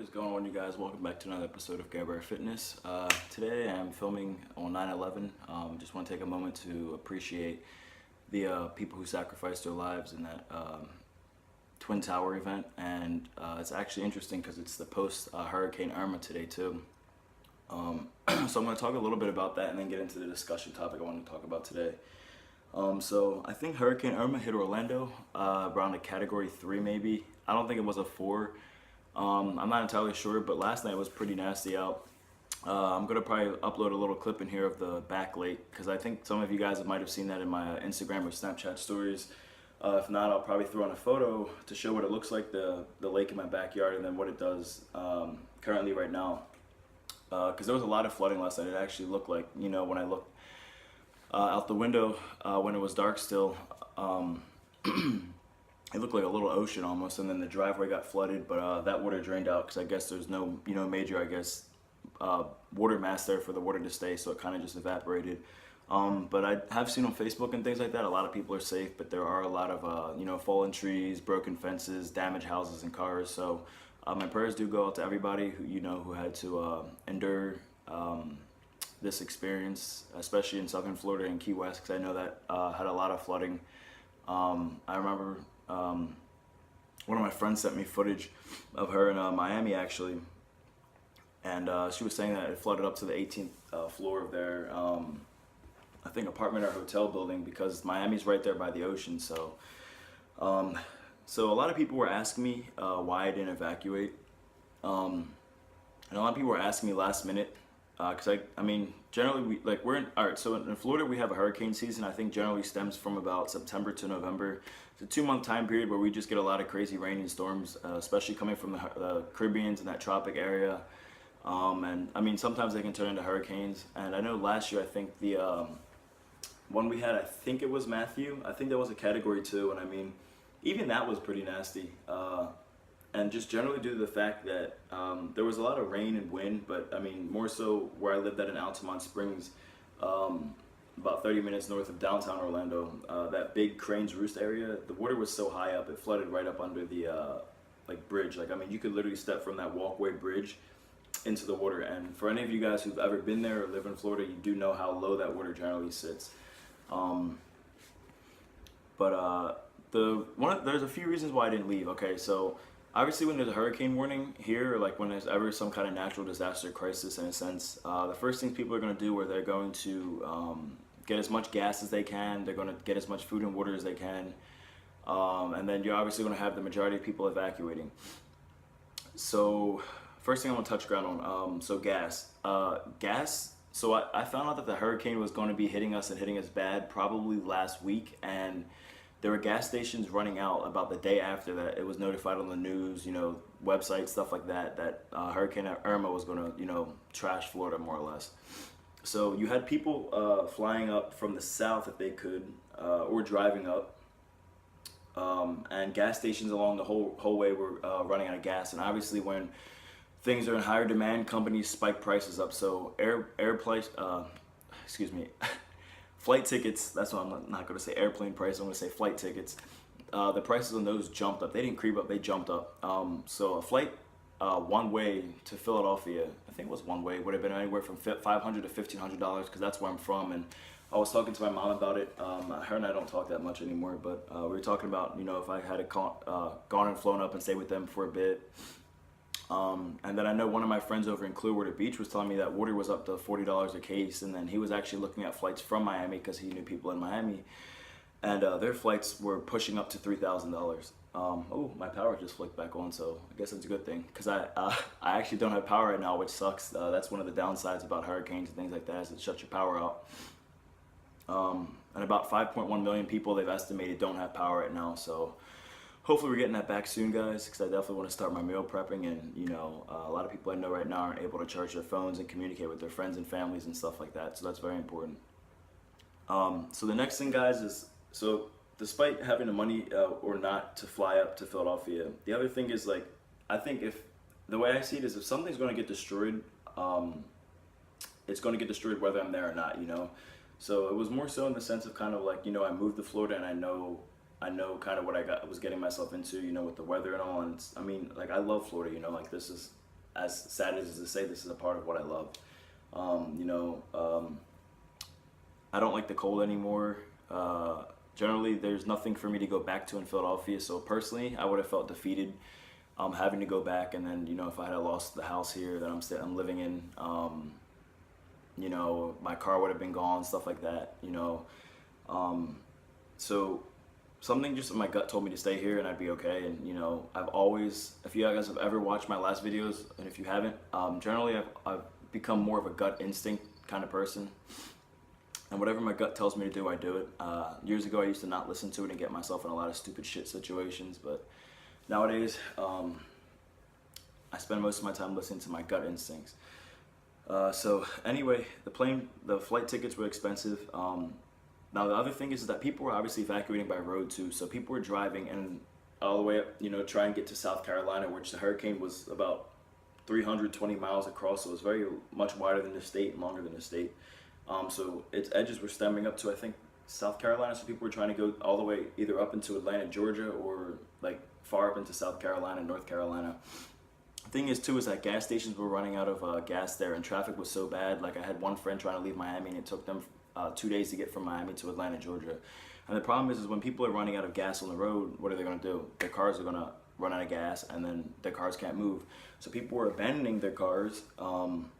What's going on, you guys? Welcome back to another episode of Garbear Fitness. Today I'm filming on 9/11. Just want to take a moment to appreciate the people who sacrificed their lives in that Twin Tower event. And it's actually interesting because it's the post Hurricane Irma today too. So I'm going to talk a little bit about that and then get into the discussion topic I want to talk about today. So I think Hurricane Irma hit Orlando around a Category 3 maybe. I don't think it was a 4. I'm not entirely sure, but last night was pretty nasty out. I'm going to probably upload a little clip in here of the back lake because I think some of you guys might have seen that in my Instagram or Snapchat stories. If not, I'll probably throw in a photo to show what it looks like, the lake in my backyard, and then what it does currently right now. Because there was a lot of flooding last night. It actually looked like, you know, when I looked out the window when it was dark still, it looked like a little ocean almost, and then the driveway got flooded, but that water drained out because I guess there's no, major, water mass there for the water to stay, so it kind of just evaporated. But I have seen on Facebook and things like that, a lot of people are safe, but there are a lot of, fallen trees, broken fences, damaged houses and cars. So my prayers do go out to everybody who had to endure this experience, especially in Southern Florida and Key West, because I know that had a lot of flooding. I remember one of my friends sent me footage of her in Miami actually, and she was saying that it flooded up to the 18th floor of their I think apartment or hotel building, because Miami's right there by the ocean. So so a lot of people were asking me why I didn't evacuate, and a lot of people were asking me last minute, because I mean generally so in Florida we have a hurricane season. I think generally stems from about September to November. It's a 2-month time period where we just get a lot of crazy rain and storms, especially coming from the Caribbeans and that tropic area. And I mean sometimes they can turn into hurricanes. And I know last year I think the one we had, I think it was Matthew. I think that was a Category 2, and I mean even that was pretty nasty. And just generally due to the fact that there was a lot of rain and wind, but I mean more so where I lived at in Altamont Springs, about 30 minutes north of downtown Orlando, that big Crane's Roost area, the water was so high up, it flooded right up under the bridge. I mean you could literally step from that walkway bridge into the water. And for any of you guys who've ever been there or live in Florida, you do know how low that water generally sits. There's a few reasons why I didn't leave. Okay, so obviously when there's a hurricane warning here, or like when there's ever some kind of natural disaster crisis in a sense, the first things people are going to do are they're going to get as much gas as they can, they're going to get as much food and water as they can, and then you're obviously going to have the majority of people evacuating. So first thing I want to touch ground on, so gas. So I found out that the hurricane was going to be hitting us and hitting us bad probably last week, and there were gas stations running out about the day after that. It was notified on the news, websites, stuff like that, that Hurricane Irma was going to, trash Florida more or less. So you had people flying up from the south if they could, or driving up, and gas stations along the whole way were running out of gas. And obviously when things are in higher demand, companies spike prices up. So flight tickets, that's what I'm not going to say airplane price, I'm going to say flight tickets. The prices on those jumped up. They didn't creep up, they jumped up. So a flight one way to Philadelphia, I think it was one way, would have been anywhere from $500 to $1,500, because that's where I'm from. And I was talking to my mom about it. Her and I don't talk that much anymore, but we were talking about, if I had gone and flown up and stayed with them for a bit. And then I know one of my friends over in Clearwater Beach was telling me that water was up to $40 a case, and then he was actually looking at flights from Miami because he knew people in Miami, and their flights were pushing up to $3,000. Oh, my power just flicked back on, so I guess that's a good thing, because I actually don't have power right now, which sucks. That's one of the downsides about hurricanes and things like that, is it shuts your power out. And about 5.1 million people they've estimated don't have power right now, so hopefully we're getting that back soon, guys, because I definitely want to start my meal prepping. And a lot of people I know right now aren't able to charge their phones and communicate with their friends and families and stuff like that, so that's very important. So the next thing, guys, is, so despite having the money or not to fly up to Philadelphia, the other thing is, I think the way I see it is, if something's going to get destroyed, it's going to get destroyed whether I'm there or not, So it was more so in the sense of kind of I moved to Florida, and I know kind of what I was getting myself into, with the weather and all. And I mean, I love Florida, this is as sad as it is to say, this is a part of what I love. You know, I don't like the cold anymore. Generally, there's nothing for me to go back to in Philadelphia. So personally, I would have felt defeated having to go back. And then, you know, if I had lost the house here that I'm living in, you know, my car would have been gone, stuff like that, you know. So something just in my gut told me to stay here and I'd be okay. And, you know, I've always, if you guys have ever watched my last videos, and if you haven't, generally I've become more of a gut instinct kind of person. And whatever my gut tells me to do, I do it. Years ago, I used to not listen to it and get myself in a lot of stupid shit situations. But nowadays, I spend most of my time listening to my gut instincts. So anyway, the flight tickets were expensive. Now the other thing is that people were obviously evacuating by road too. So people were driving and all the way up, you know, try and get to South Carolina, which the hurricane was about 320 miles across. So it was very much wider than the state and longer than the state. So its edges were stemming up to, I think, South Carolina. So people were trying to go all the way either up into Atlanta, Georgia, or like far up into South Carolina, North Carolina. The thing is too is that gas stations were running out of gas there, and traffic was so bad. Like I had one friend trying to leave Miami, and it took them 2 days to get from Miami to Atlanta, Georgia. And the problem is when people are running out of gas on the road, what are they going to do? Their cars are going to run out of gas, and then their cars can't move. So people were abandoning their cars on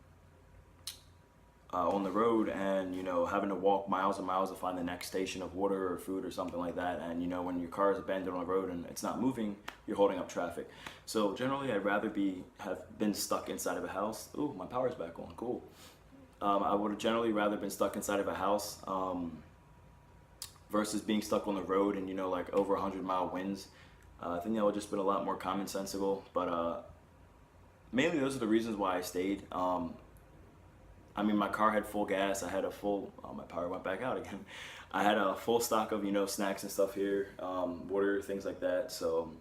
the road, and you know, having to walk miles and miles to find the next station of water or food or something like that. And you know, when your car is abandoned on the road and it's not moving, you're holding up traffic. So generally, I'd rather have been stuck inside of a house. Ooh, my power's back on. Cool. I would have generally rather been stuck inside of a house versus being stuck on the road and, you know, like over 100-mile winds. I think that would just been a lot more commonsensical. But mainly those are the reasons why I stayed. I mean, my car had full gas. I had a full, my power went back out again. I had a full stock of, you know, snacks and stuff here, water, things like that. So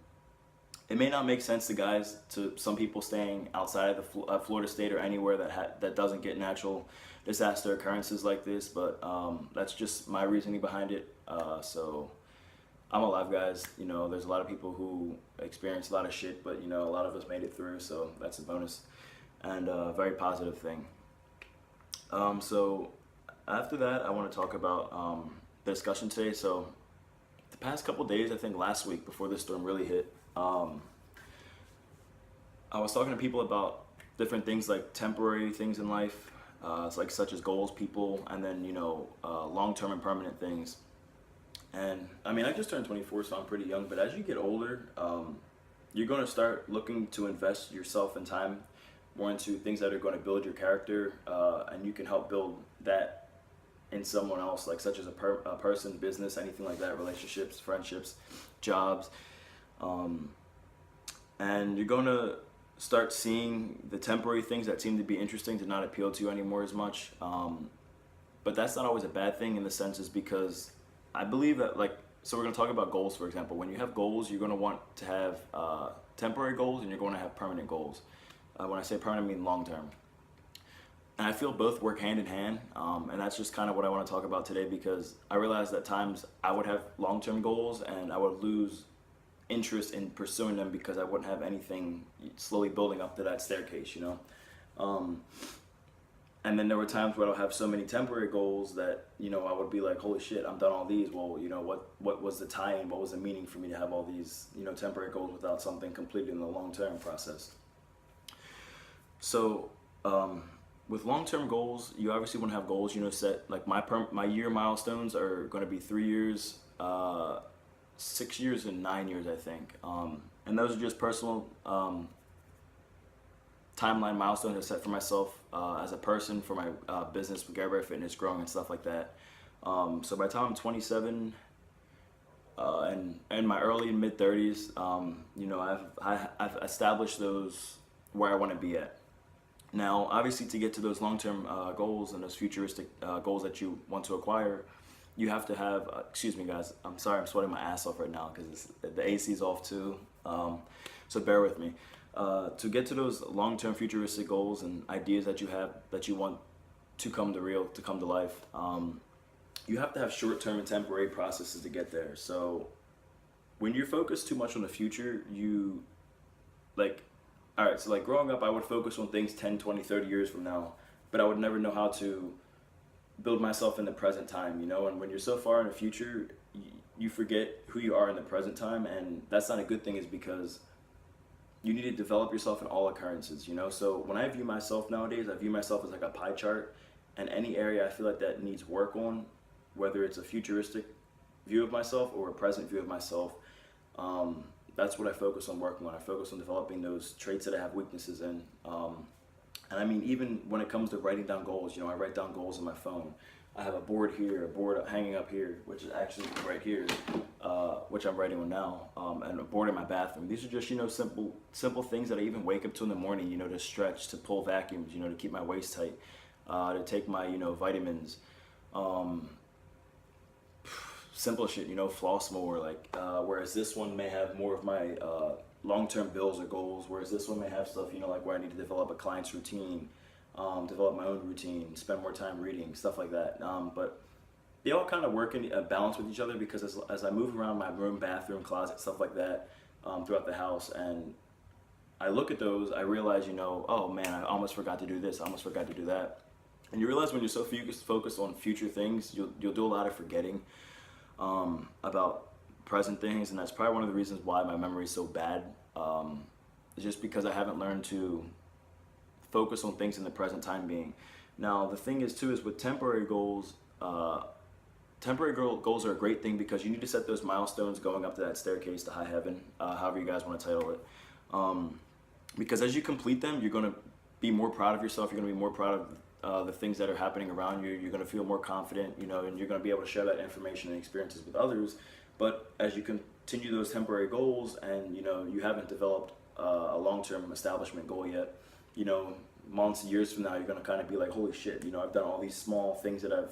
it may not make sense to some people staying outside of the Florida state or anywhere that doesn't get natural disaster occurrences like this, but that's just my reasoning behind it. So I'm alive, guys. You know, there's a lot of people who experience a lot of shit, but you know, a lot of us made it through, so that's a bonus and a very positive thing. So after that, I want to talk about the discussion today. So the past couple days, I think last week before this storm really hit, I was talking to people about different things like temporary things in life, like such as goals, people, and then, you know, long-term and permanent things. And I mean, I just turned 24, so I'm pretty young, but as you get older, you're going to start looking to invest yourself and time more into things that are going to build your character, and you can help build that in someone else, like such as a person, business, anything like that, relationships, friendships, jobs. And you're going to start seeing the temporary things that seem to be interesting to not appeal to you anymore as much. But that's not always a bad thing in the sense is because I believe that, like, so we're going to talk about goals, for example. When you have goals, you're going to want to have temporary goals and you're going to have permanent goals. When I say permanent, I mean long term. And I feel both work hand in hand, and that's just kind of what I want to talk about today, because I realized that times I would have long-term goals and I would lose interest in pursuing them because I wouldn't have anything slowly building up to that staircase, you know. And then there were times where I'll have so many temporary goals that, you know, I would be like, holy shit, I'm done all these. Well, you know, what was the tie-in? What was the meaning for me to have all these, you know, temporary goals without something completed in the long-term process? So, with long-term goals, you obviously want to have goals, you know, set. Like my year milestones are going to be 3 years, 6 years, and 9 years, I think. And those are just personal timeline milestones I set for myself as a person, for my business with Garbear Fitness, growing and stuff like that. So by the time I'm 27 and in my early and mid 30s, you know, I've established those where I want to be at. Now, obviously, to get to those long-term goals and those futuristic goals that you want to acquire, you have to have, excuse me guys, I'm sorry, I'm sweating my ass off right now because the AC's off too, so bear with me. To get to those long-term futuristic goals and ideas that you have, that you want to come to life, you have to have short-term and temporary processes to get there. So when you're focused too much on the future, you, like, all right, so like growing up, I would focus on things 10, 20, 30 years from now, but I would never know how to build myself in the present time, you know? And when you're so far in the future, you forget who you are in the present time, and that's not a good thing, is because you need to develop yourself in all occurrences, you know? So when I view myself nowadays, I view myself as like a pie chart, and any area I feel like that needs work on, whether it's a futuristic view of myself or a present view of myself, that's what I focus on working on. I focus on developing those traits that I have weaknesses in. And I mean, even when it comes to writing down goals, you know, I write down goals on my phone. I have a board here, a board hanging up here, which is actually right here, which I'm writing on now, and a board in my bathroom. These are just, you know, simple things that I even wake up to in the morning, you know, to stretch, to pull vacuums, you know, to keep my waist tight, to take my, you know, vitamins, simple shit, you know, floss more, like, whereas this one may have more of my long-term bills or goals, whereas this one may have stuff, you know, like where I need to develop a client's routine, develop my own routine, spend more time reading, stuff like that. But they all kind of work in a balance with each other, because as I move around my room, bathroom, closet, stuff like that, throughout the house, and I look at those, I realize, you know, oh man, I almost forgot to do this, I almost forgot to do that. And you realize when you're so focused on future things, you'll do a lot of forgetting about present things, and that's probably one of the reasons why my memory is so bad. It's just because I haven't learned to focus on things in the present time being. Now the thing is too, is with temporary goals, goals are a great thing, because you need to set those milestones going up to that staircase to high heaven, however you guys want to title it, because as you complete them, you're going to be more proud of yourself, you're going to be more proud of the things that are happening around you, you're going to feel more confident, you know, and you're going to be able to share that information and experiences with others. But as you continue those temporary goals, and you know, you haven't developed a long-term establishment goal yet, you know, months, years from now, you're going to kind of be like, holy shit, you know, I've done all these small things that have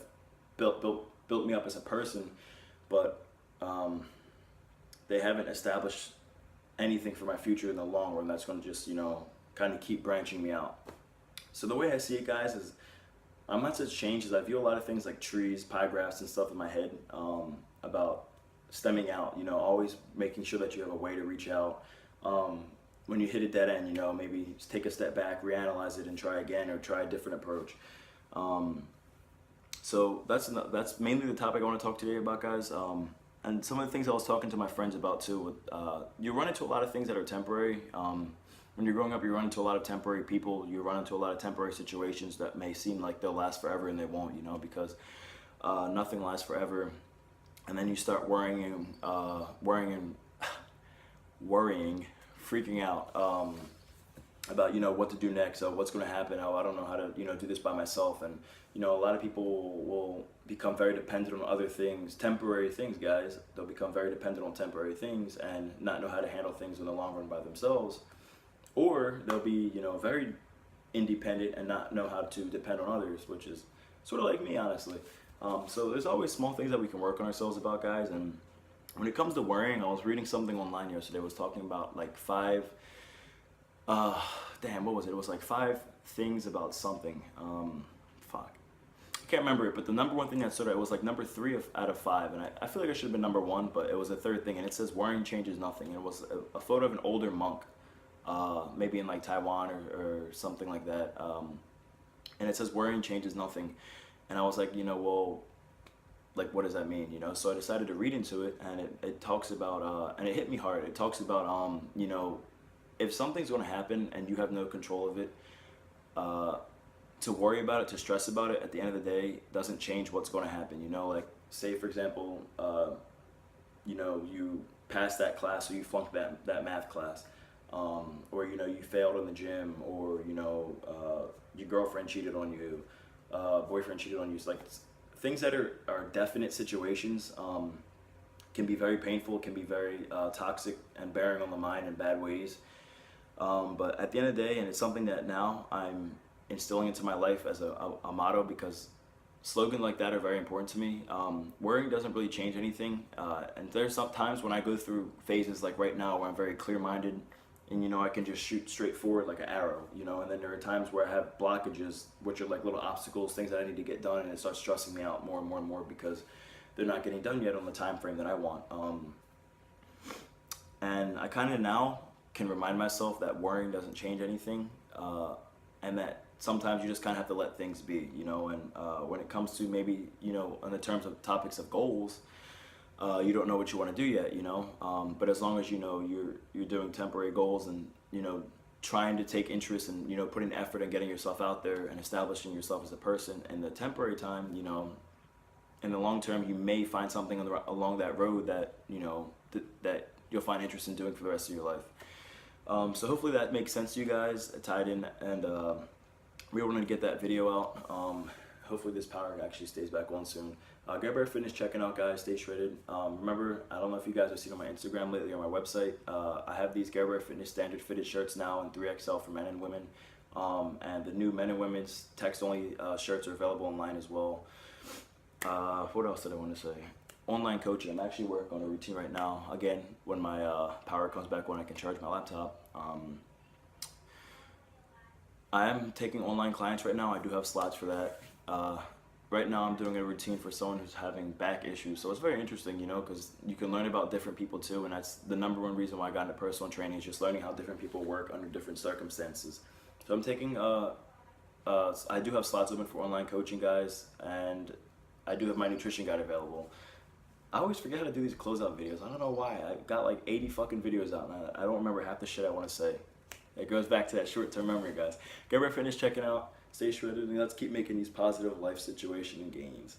built me up as a person, but they haven't established anything for my future in the long run that's going to just, you know, kind of keep branching me out. So the way I see it, guys, is my mindset's changed. Is I view a lot of things like trees, pie graphs, and stuff in my head, about stemming out, you know, always making sure that you have a way to reach out. When you hit a dead end, you know, maybe just take a step back, reanalyze it, and try again, or try a different approach. So that's mainly the topic I want to talk today about, guys. And some of the things I was talking to my friends about too. You run into a lot of things that are temporary. When you're growing up, you run into a lot of temporary people. You run into a lot of temporary situations that may seem like they'll last forever, and they won't, you know, because nothing lasts forever. And then you start worrying, freaking out about, you know, what to do next. Oh, what's going to happen? Oh, I don't know how to, you know, do this by myself. And, you know, a lot of people will become very dependent on other things, temporary things, guys. They'll become very dependent on temporary things and not know how to handle things in the long run by themselves. Or they'll be, you know, very independent and not know how to depend on others, which is sort of like me, honestly. So there's always small things that we can work on ourselves about, guys. And when it comes to worrying, I was reading something online yesterday. It was talking about like what was it? It was like 5 things about something. I can't remember it, but the number one thing that stood out, it was like number 3 out of 5. And I feel like it should have been number 1, but it was the third thing. And it says worrying changes nothing. And it was a photo of an older monk, maybe in like Taiwan or something like that. And it says worrying changes nothing. And I was like, you know, well, like, what does that mean? You know, so I decided to read into it, and it talks about, and it hit me hard. It talks about, you know, if something's going to happen and you have no control of it, to worry about it, to stress about it, at the end of the day, doesn't change what's going to happen. You know, like, say, for example, you know, you passed that class, or you flunked that math class, or, you know, you failed in the gym, or, you know, your girlfriend cheated on you, boyfriend cheated on you. It's like things that are definite situations, can be very painful, can be very toxic and bearing on the mind in bad ways. But at the end of the day, and it's something that now I'm instilling into my life as a motto, because slogans like that are very important to me. Worrying doesn't really change anything. And there's some times when I go through phases like right now where I'm very clear-minded, and, you know, I can just shoot straight forward like an arrow, you know. And then there are times where I have blockages, which are like little obstacles, things that I need to get done, and it starts stressing me out more and more and more because they're not getting done yet on the time frame that I want. And I kind of now can remind myself that worrying doesn't change anything, and that sometimes you just kind of have to let things be, you know. And when it comes to maybe, you know, in the terms of topics of goals, you don't know what you want to do yet, you know. But as long as you know you're doing temporary goals and, you know, trying to take interest in, you know, putting effort and getting yourself out there and establishing yourself as a person in the temporary time, you know, in the long term, you may find something along that road that, you know, that you'll find interest in doing for the rest of your life. So hopefully that makes sense to you guys, tied in, and we wanted to get that video out. Hopefully this power actually stays back on soon. Garbear Fitness, checking out, guys. Stay shredded. Remember, I don't know if you guys have seen on my Instagram lately or my website, I have these Garbear Fitness standard fitted shirts now in 3XL for men and women. And the new men and women's text-only shirts are available online as well. What else did I want to say? Online coaching. I'm actually working on a routine right now. Again, when my power comes back on, I can charge my laptop. I am taking online clients right now. I do have slots for that. Right now I'm doing a routine for someone who's having back issues. So it's very interesting, you know, because you can learn about different people too. And that's the number one reason why I got into personal training, is just learning how different people work under different circumstances. So I'm taking, I do have slots open for online coaching, guys. And I do have my nutrition guide available. I always forget how to do these closeout videos. I don't know why. I got like 80 fucking videos out and I don't remember half the shit I want to say. It goes back to that short-term memory, guys. Garbear Fitness checking out. Stay shredded, and let's keep making these positive life situation and gains.